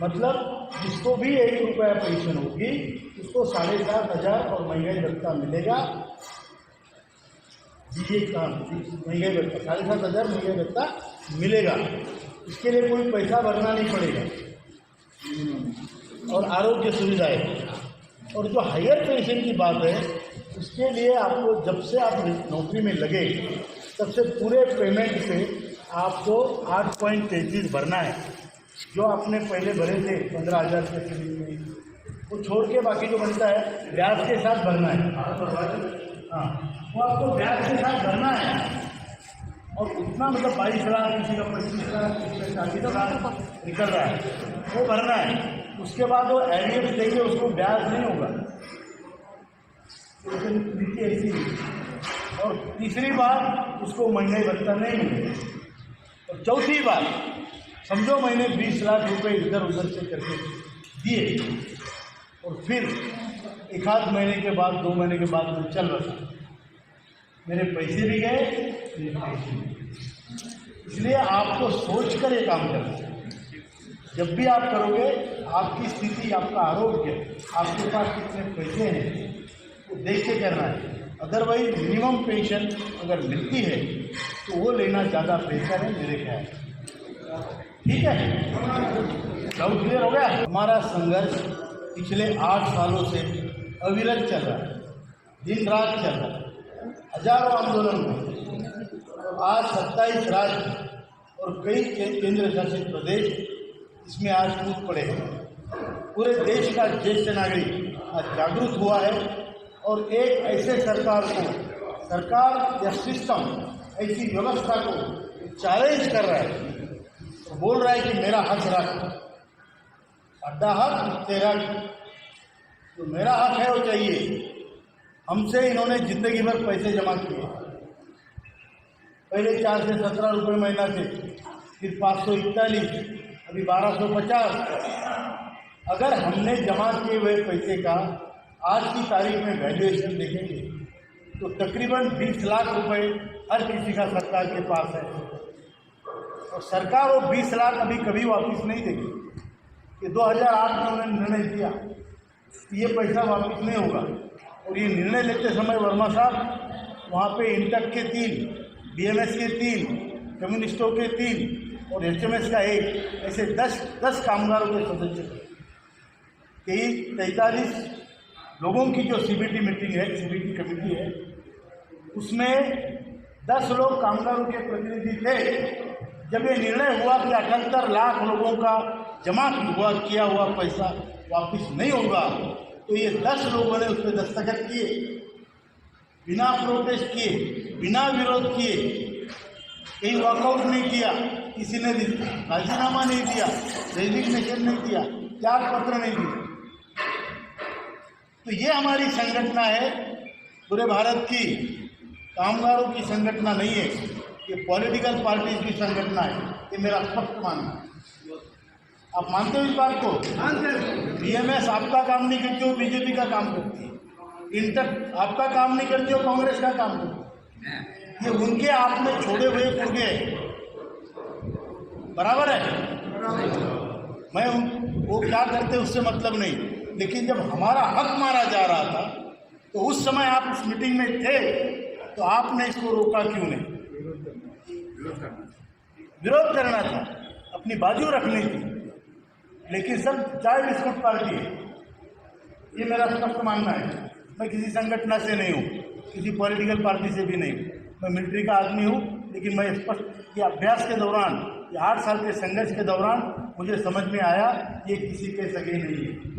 मतलब जिसको भी 1 रुपया पेंशन होगी उसको 7,500 और महंगाई भत्ता मिलेगा। ये काम महंगाई भत्ता 7,500 महंगाई भत्ता मिलेगा। इसके लिए कोई पैसा भरना नहीं पड़ेगा और आरोग्य सुविधाएं। और जो हायर पेंशन की बात है उसके लिए आपको जब से आप नौकरी में लगे तब से पूरे पेमेंट से आपको 8.33 भरना है। जो आपने पहले भरे थे 15,000 के वो छोड़ के बाकी जो बनता है ब्याज के साथ भरना है। हाँ, वो आपको ब्याज के साथ भरना है। और उतना मतलब 22 लाख, किसी का 25 लाख, किसी का 40 लाख निकल रहा है वो भरना है। उसके बाद वो एरियर्स देंगे, उसको ब्याज नहीं होगा। नीति ऐसी। और तीसरी बात, उसको महंगाई भत्ता नहीं मिलेगा। और चौथी बात, समझो मैंने 20 लाख रुपए इधर उधर से करके दिए और फिर 1 महीने के बाद 2 महीने के बाद मैं चल रहा था, मेरे पैसे भी गए, मेरे पैसे भी गए। इसलिए आपको सोच कर ये काम करना है। जब भी आप करोगे, आपकी स्थिति, आपका आरोग्य, आपके पास कितने पैसे हैं वो देख के करना है। अदरवाइज मिनिमम पेंशन अगर मिलती है तो वो लेना ज़्यादा बेहतर है मेरे ख्याल। ठीक है, डाउट क्लियर हो गया। हमारा संघर्ष पिछले 8 सालों से अविरत चल रहा है, दिन रात चल रहा है, हजारों आंदोलन हुए। आज 27 राज्य और कई केंद्र शासित प्रदेश इसमें आज कूद पड़े हैं। पूरे देश का ज्येष्ठ नागरिक आज जागरूक हुआ है और एक ऐसे सरकार या सिस्टम, ऐसी व्यवस्था को चैलेंज कर रहा है, तो बोल रहा है कि मेरा हक रख, अड्डा हक तेरा, तो मेरा हक है वो चाहिए। हमसे इन्होंने जिंदगी भर पैसे जमा किए, पहले 4 से 17 रुपये महीना थे, फिर 541, अभी 1250। अगर हमने जमा किए हुए पैसे का आज की तारीख में वैल्यूएशन देखेंगे तो तकरीबन 20 लाख रुपए हर किसी का सरकार के पास है। और सरकार वो 20 लाख अभी कभी वापस नहीं देगी। ये 2008 में उन्होंने निर्णय दिया, ये पैसा वापस नहीं होगा। और ये निर्णय लेते समय वर्मा साहब वहाँ पे इंटक के 3, बीएमएस के 3, कम्युनिस्टों के 3 और एचएमएस का 1, ऐसे 10 कामगारों के सदस्य थे। 43 लोगों की जो सीबीटी मीटिंग है, सीबीटी कमेटी है, उसमें 10 लोग कामगारों के प्रतिनिधि थे। जब ये निर्णय हुआ कि 78 लाख लोगों का जमा किया हुआ पैसा वापस नहीं होगा, तो ये 10 लोगों ने उस पर दस्तखत किए, बिना प्रोटेस्ट किए, बिना विरोध किए, कहीं वॉकआउट नहीं किया, किसी ने राजीनामा नहीं दिया, रेजिग्नेशन नहीं दिया, त्याग पत्र नहीं दिया। तो ये हमारी संगठन है, पूरे भारत की कामगारों की संगठन नहीं है, ये पॉलिटिकल पार्टीज की संगठन है। ये मेरा स्पष्ट मानना है। आप मानते हो इस बात को? बीएमएस आपका काम नहीं करती हो, बीजेपी का काम करती है। इंटर आपका काम नहीं करती हो, कांग्रेस का काम करती है। ये उनके आपने छोड़े हुए पुर्गे बराबर है। मैं वो क्या करते उससे मतलब नहीं, लेकिन जब हमारा हक मारा जा रहा था तो उस समय आप इस मीटिंग में थे, तो आपने इसको रोका क्यों नहीं? विरोध करना था, अपनी बाजू रखनी थी। लेकिन सब चाय बिस्कुट पार्टी है, ये मेरा स्पष्ट मानना है। मैं किसी संगठन से नहीं हूँ, किसी पॉलिटिकल पार्टी से भी नहीं हूँ। मैं मिलिट्री का आदमी हूँ, लेकिन मैं स्पष्ट ये अभ्यास के दौरान, ये 8 साल के संघर्ष के दौरान मुझे समझ में आया ये किसी के सगे नहीं है।